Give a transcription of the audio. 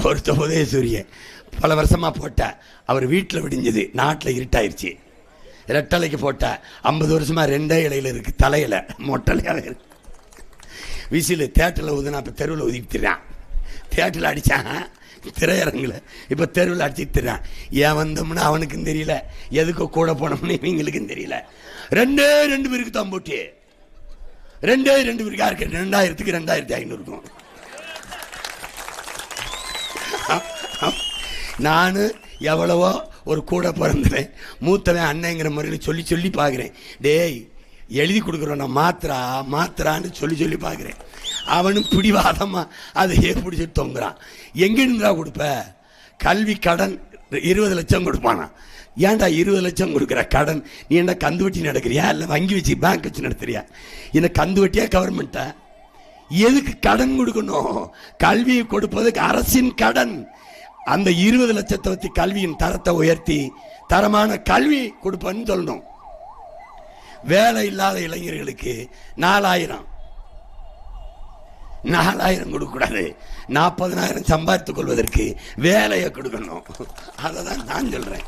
ஒருத்த உதயசூரியன் பல வருஷமாக போட்ட அவர் வீட்டில் விடிஞ்சது, நாட்டில் இருட்டாயிருச்சு. ரெட்டலைக்கு போட்ட 50 வருஷமாக 2 இலையில் இருக்குது, தலையில் மொட்டலையாக இருக்கு. விசில் தேட்டரில் ஊதுனா இப்போ தெருவில் ஊதிக்கிட்டுறான். தேட்டரில் அடித்தான் திரையரங்கில், இப்போ தெருவில் அடிச்சுட்டுறான். ஏன் வந்தோம்னு அவனுக்கும் தெரியல, எதுக்கோ கூட போனோம்னு இவங்களுக்கும் தெரியல. 2 பேருக்கு தான் போட்டி, 2 பேருக்கு யாருக்கு 2000க்கு 2500 நான் எவ்வளவோ ஒரு கூட பிறந்தவன், மூத்தவன் அண்ணங்கிற முறையில் சொல்லி சொல்லி பார்க்குறேன். டேய் எழுதி கொடுக்குறோம் நான் மாத்திரான்னு சொல்லி பார்க்குறேன். அவனும் பிடிவாதமாக அதையே பிடிச்சி தொங்குறான். எங்கேருந்தா கொடுப்ப? கல்வி கடன் 20 லட்சம் கொடுப்பானா? ஏன்டா 20 லட்சம் கொடுக்குற கடன்? நீ என்ன கந்து வட்டி நடக்கிறியா, இல்லை வங்கி வச்சு பேங்க் வச்சு நடத்துறியா? என்ன கந்து வட்டியா கவர்மெண்ட்டா? எதுக்கு கடன் கொடுக்கணும்? கல்வியை கொடுப்பதுக்கு அரசின் கடன். அந்த 20 லட்சத்தை வச்சு கல்வியின் தரத்தை உயர்த்தி தரமான கல்வி கொடுப்பன்னு சொல்லணும். வேலை இல்லாத இளைஞர்களுக்கு 4000 கொடுக்கக்கூடாது, 40,000 சம்பாதித்துக் கொள்வதற்கு வேலையை கொடுக்கணும். அதை தான் நான் சொல்றேன்.